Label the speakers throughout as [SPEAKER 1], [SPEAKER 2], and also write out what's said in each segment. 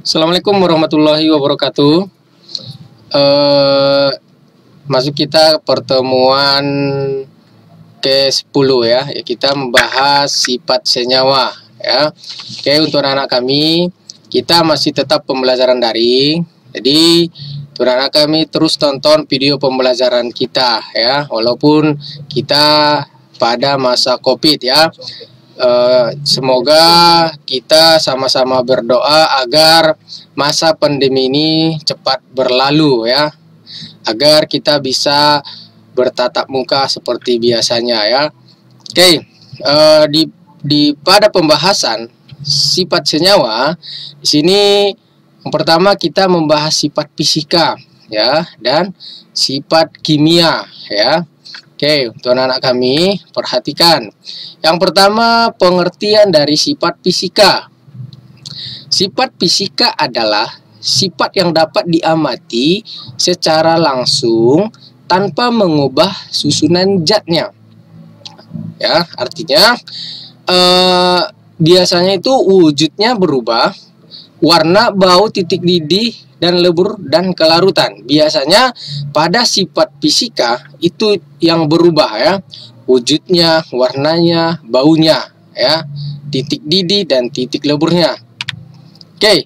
[SPEAKER 1] Assalamualaikum warahmatullahi wabarakatuh. Masuk kita pertemuan ke-10 ya. Kita membahas sifat senyawa ya. Oke, untuk anak-anak kami, kita masih tetap pembelajaran daring. Jadi, untuk anak kami terus tonton video pembelajaran kita ya, walaupun kita pada masa Covid ya. Semoga kita sama-sama berdoa agar masa pandemi ini cepat berlalu ya, agar kita bisa bertatap muka seperti biasanya ya. Oke, pada pembahasan sifat senyawa di sini yang pertama kita membahas sifat fisika ya dan sifat kimia ya. Oke, untuk anak-anak kami, perhatikan. Yang pertama, pengertian dari sifat fisika. Sifat fisika adalah sifat yang dapat diamati secara langsung tanpa mengubah susunan zatnya. Ya, artinya biasanya itu wujudnya berubah, warna, bau, titik didih, dan lebur dan kelarutan. Biasanya pada sifat fisika itu yang berubah ya, wujudnya, warnanya, baunya ya, titik didih dan titik leburnya. Oke,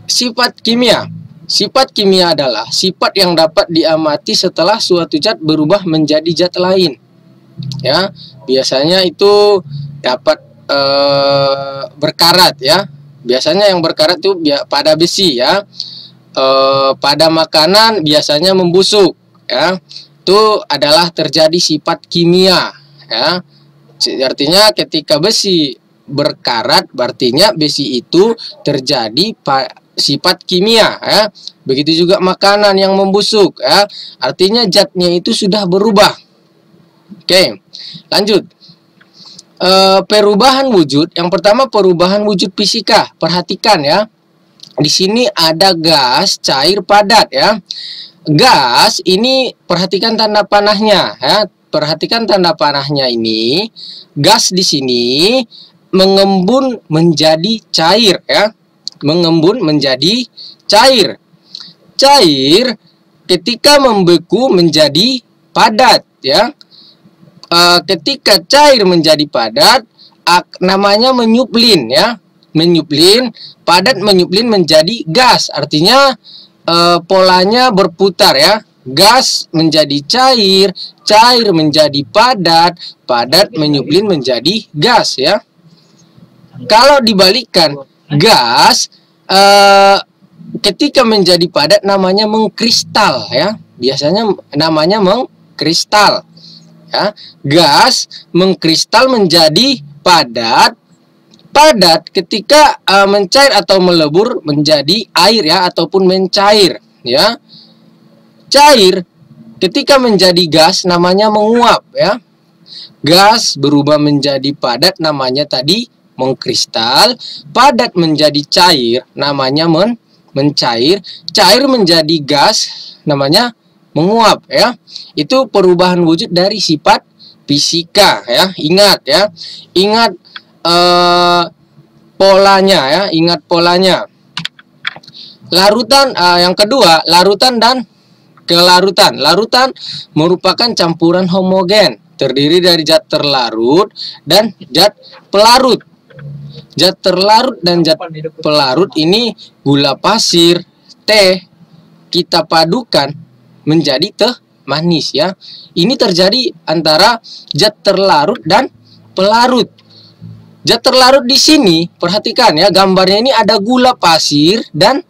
[SPEAKER 1] sifat kimia. Sifat kimia adalah sifat yang dapat diamati setelah suatu zat berubah menjadi zat lain. Ya, biasanya itu dapat berkarat ya. Biasanya yang berkarat itu pada besi ya. Pada makanan biasanya membusuk ya, itu adalah terjadi sifat kimia ya. Artinya ketika besi berkarat, artinya besi itu terjadi sifat kimia ya. Begitu juga makanan yang membusuk ya, artinya zatnya itu sudah berubah. Oke, lanjut. Perubahan wujud. Yang pertama, perubahan wujud fisika. Perhatikan ya. Di sini ada gas, cair, padat ya. Gas ini perhatikan tanda panahnya ya. Perhatikan tanda panahnya ini. Gas di sini mengembun menjadi cair ya. Mengembun menjadi cair. Cair ketika membeku menjadi padat ya. Ketika cair menjadi padat namanya menyuplin ya. Menyuplin, padat menyuplin menjadi gas, artinya polanya berputar ya. Gas menjadi cair, cair menjadi padat, padat menyuplin menjadi gas ya. Kalau dibalikkan, gas ketika menjadi padat namanya mengkristal ya. Biasanya namanya mengkristal ya. Gas mengkristal menjadi padat. Padat ketika mencair atau melebur menjadi air ya, ataupun mencair ya. Cair ketika menjadi gas namanya menguap ya. Gas berubah menjadi padat namanya tadi mengkristal. Padat menjadi cair namanya mencair. Cair menjadi gas namanya menguap ya. Itu perubahan wujud dari sifat fisika ya. Ingat ya. Ingat polanya ya, ingat polanya. Larutan yang kedua, larutan dan kelarutan. Larutan merupakan campuran homogen, terdiri dari zat terlarut dan zat pelarut. Zat terlarut dan zat pelarut ini gula pasir, teh, kita padukan menjadi teh manis ya. Ini terjadi antara zat terlarut dan pelarut. Zat terlarut di sini, perhatikan ya, gambarnya ini ada gula pasir dan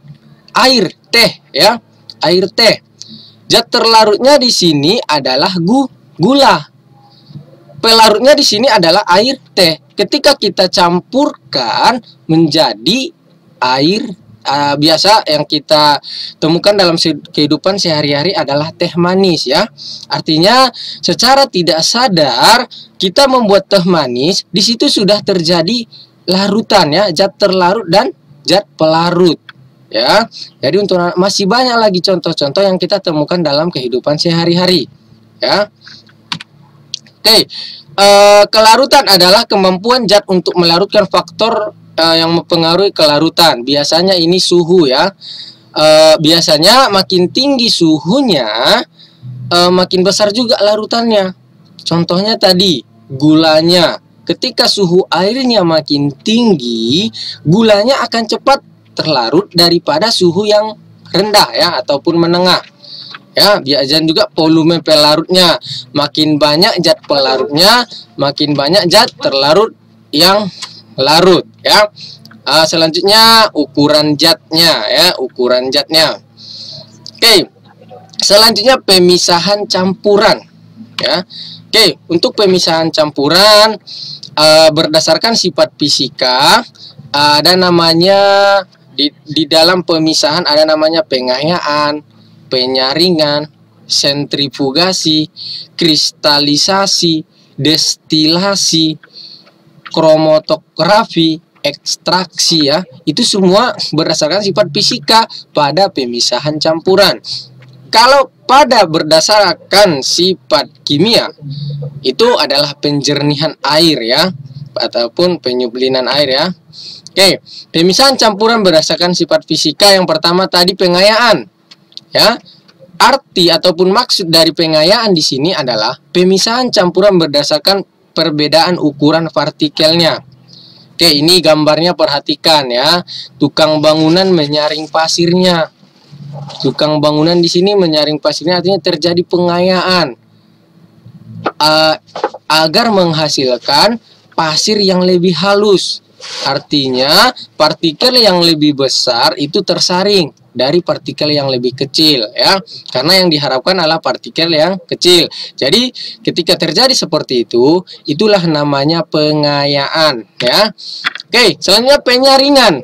[SPEAKER 1] air teh ya, air teh. Zat terlarutnya di sini adalah gula. Pelarutnya di sini adalah air teh. Ketika kita campurkan menjadi air biasa yang kita temukan dalam kehidupan sehari-hari adalah teh manis ya. Artinya secara tidak sadar kita membuat teh manis, di situ sudah terjadi larutan ya, zat terlarut dan zat pelarut ya. Jadi untuk masih banyak lagi contoh-contoh yang kita temukan dalam kehidupan sehari-hari ya. Oke, kelarutan adalah kemampuan zat untuk melarutkan faktor yang mempengaruhi kelarutan. Biasanya ini suhu ya. Biasanya makin tinggi suhunya, makin besar juga larutannya. Contohnya tadi, gulanya. Ketika suhu airnya makin tinggi, gulanya akan cepat terlarut daripada suhu yang rendah ya, ataupun menengah. Ya, biasanya juga volume pelarutnya. Makin banyak zat pelarutnya, makin banyak zat terlarut yang larut ya. Selanjutnya ukuran zatnya ya, ukuran zatnya. Oke. Selanjutnya pemisahan campuran ya. Oke, untuk pemisahan campuran berdasarkan sifat fisika ada namanya di dalam pemisahan ada namanya pengayaan, penyaringan, sentrifugasi, kristalisasi, destilasi, kromatografi, ekstraksi ya. Itu semua berdasarkan sifat fisika pada pemisahan campuran. Kalau pada berdasarkan sifat kimia, itu adalah penjernihan air ya, ataupun penyublinan air ya. Oke, pemisahan campuran berdasarkan sifat fisika yang pertama tadi pengayaan. Ya, arti ataupun maksud dari pengayaan di sini adalah pemisahan campuran berdasarkan perbedaan ukuran partikelnya. Oke, ini gambarnya perhatikan ya. Tukang bangunan menyaring pasirnya. Tukang bangunan di sini menyaring pasirnya artinya terjadi pengayaan agar menghasilkan pasir yang lebih halus. Artinya partikel yang lebih besar itu tersaring dari partikel yang lebih kecil ya. Karena yang diharapkan adalah partikel yang kecil. Jadi ketika terjadi seperti itu, itulah namanya pengayaan ya. Oke, selanjutnya penyaringan.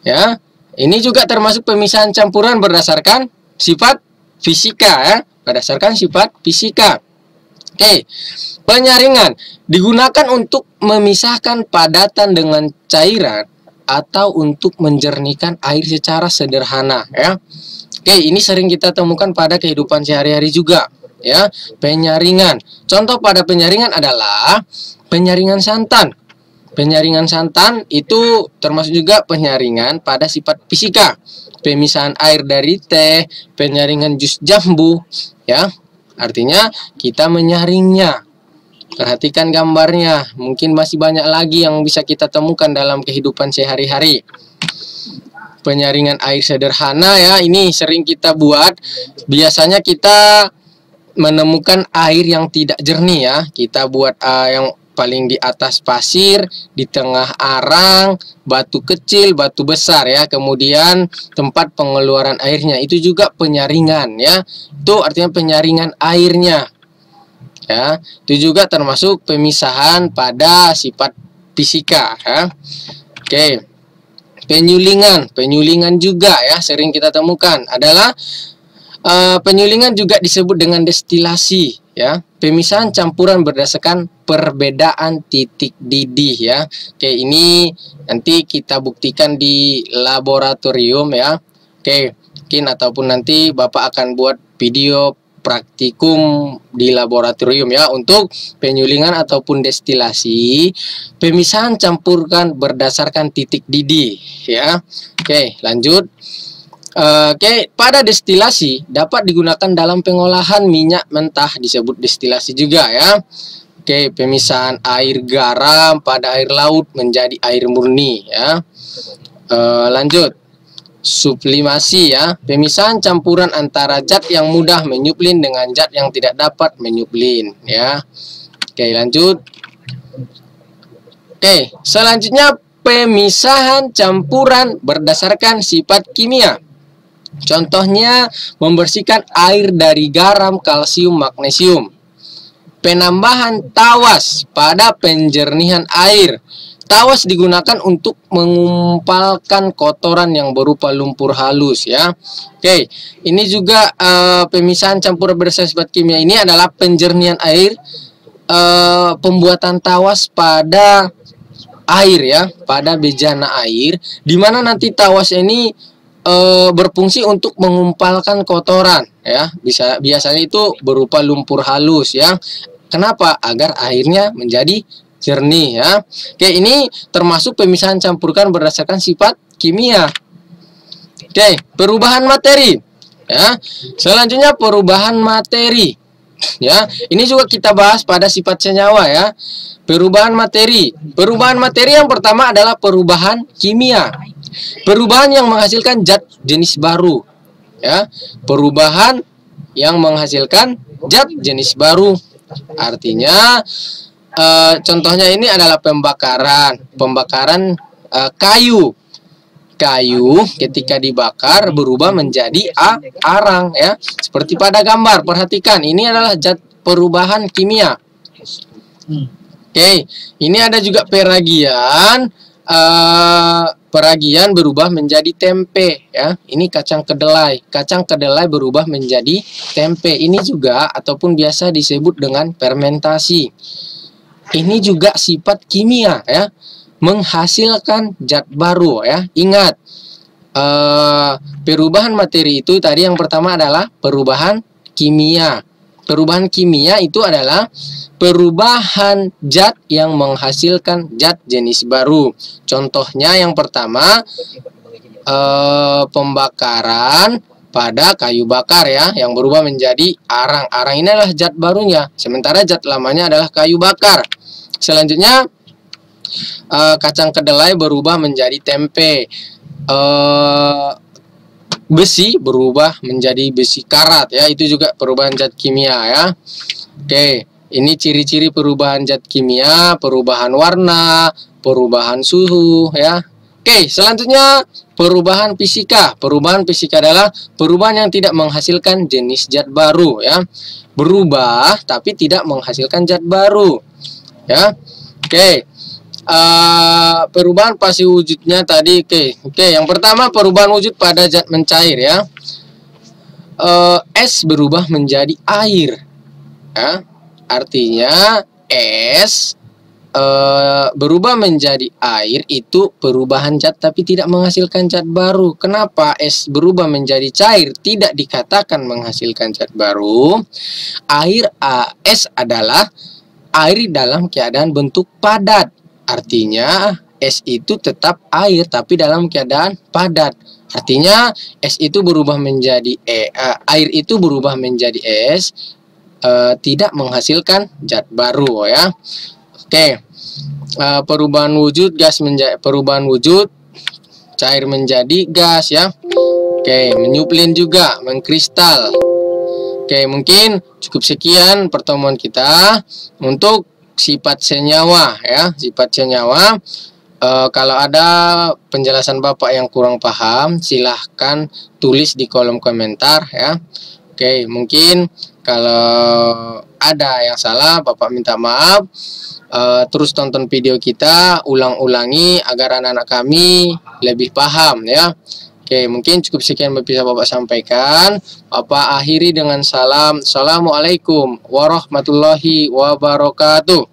[SPEAKER 1] Ya. Ini juga termasuk pemisahan campuran berdasarkan sifat fisika ya, berdasarkan sifat fisika. Oke, penyaringan digunakan untuk memisahkan padatan dengan cairan atau untuk menjernihkan air secara sederhana ya. Oke, ini sering kita temukan pada kehidupan sehari-hari juga ya, penyaringan. Contoh pada penyaringan adalah penyaringan santan. Penyaringan santan itu termasuk juga penyaringan pada sifat fisika. Pemisahan air dari teh, penyaringan jus jambu, ya. Artinya kita menyaringnya. Perhatikan gambarnya. Mungkin masih banyak lagi yang bisa kita temukan dalam kehidupan sehari-hari. Penyaringan air sederhana ya, ini sering kita buat. Biasanya kita menemukan air yang tidak jernih ya. Kita buat yang paling di atas pasir, di tengah arang, batu kecil, batu besar ya. Kemudian tempat pengeluaran airnya itu juga penyaringan ya. Itu artinya penyaringan airnya. Ya, itu juga termasuk pemisahan pada sifat fisika ya. Oke. Penyulingan juga ya sering kita temukan adalah penyulingan juga disebut dengan destilasi ya. Pemisahan campuran berdasarkan perbedaan titik didih ya. Oke, ini nanti kita buktikan di laboratorium ya. Oke, mungkin ataupun nanti Bapak akan buat video praktikum di laboratorium ya untuk penyulingan ataupun destilasi. Pemisahan campurkan berdasarkan titik didih ya. Oke, lanjut. Oke, pada destilasi dapat digunakan dalam pengolahan minyak mentah disebut destilasi juga ya. Oke, pemisahan air garam pada air laut menjadi air murni ya. Lanjut. Sublimasi ya, pemisahan campuran antara zat yang mudah menyuplin dengan zat yang tidak dapat menyuplin ya. Oke, lanjut. Oke, selanjutnya pemisahan campuran berdasarkan sifat kimia. Contohnya membersihkan air dari garam, kalsium, magnesium. Penambahan tawas pada penjernihan air. Tawas digunakan untuk mengumpalkan kotoran yang berupa lumpur halus ya. Oke, ini juga pemisahan campuran berdasarkan sifat kimia ini adalah penjernihan air, pembuatan tawas pada air ya, pada bejana air, di mana nanti tawas ini berfungsi untuk mengumpalkan kotoran ya. Biasanya itu berupa lumpur halus ya. Kenapa? Agar airnya menjadi jernih ya. Oke, ini termasuk pemisahan campurkan berdasarkan sifat kimia. Oke, perubahan materi ya. Selanjutnya perubahan materi. Ya, ini juga kita bahas pada sifat senyawa ya. Perubahan materi. Perubahan materi yang pertama adalah perubahan kimia. Perubahan yang menghasilkan zat jenis baru. Ya, perubahan yang menghasilkan zat jenis baru. Artinya contohnya ini adalah pembakaran. Pembakaran kayu. Kayu ketika dibakar berubah menjadi arang ya. Seperti pada gambar, perhatikan ini adalah zat perubahan kimia. Oke, ini ada juga peragian. Peragian berubah menjadi tempe ya. Ini kacang kedelai. Kacang kedelai berubah menjadi tempe. Ini juga ataupun biasa disebut dengan fermentasi. Ini juga sifat kimia ya. Menghasilkan zat baru ya. Ingat, perubahan materi itu tadi yang pertama adalah perubahan kimia. Perubahan kimia itu adalah perubahan zat yang menghasilkan zat jenis baru. Contohnya yang pertama pembakaran pada kayu bakar ya, yang berubah menjadi arang. Arang ini adalah zat barunya, sementara zat lamanya adalah kayu bakar. Selanjutnya kacang kedelai berubah menjadi tempe. Besi berubah menjadi besi karat ya, itu juga perubahan zat kimia ya. Oke, ini ciri-ciri perubahan zat kimia, perubahan warna, perubahan suhu ya. Oke, selanjutnya perubahan fisika. Perubahan fisika adalah perubahan yang tidak menghasilkan jenis zat baru ya. Berubah tapi tidak menghasilkan zat baru ya. Oke. Perubahan pasti wujudnya tadi. Oke, yang pertama perubahan wujud pada zat mencair ya. Es berubah menjadi air ya. Artinya es berubah menjadi air itu perubahan zat tapi tidak menghasilkan zat baru. Kenapa es berubah menjadi cair tidak dikatakan menghasilkan zat baru? Es adalah air dalam keadaan bentuk padat. Artinya es itu tetap air tapi dalam keadaan padat. Artinya es itu berubah menjadi air itu berubah menjadi es, tidak menghasilkan zat baru ya. Oke. Perubahan wujud perubahan wujud cair menjadi gas ya. Oke, menyuplin juga, mengkristal. Oke, mungkin cukup sekian pertemuan kita untuk sifat senyawa ya. Sifat senyawa, kalau ada penjelasan Bapak yang kurang paham silahkan tulis di kolom komentar ya. Oke, mungkin kalau ada yang salah Bapak minta maaf. Terus tonton video kita, ulang-ulangi agar anak-anak kami lebih paham ya. Oke, mungkin cukup sekian bisa Bapak sampaikan. Bapak akhiri dengan salam. Assalamualaikum warahmatullahi wabarakatuh.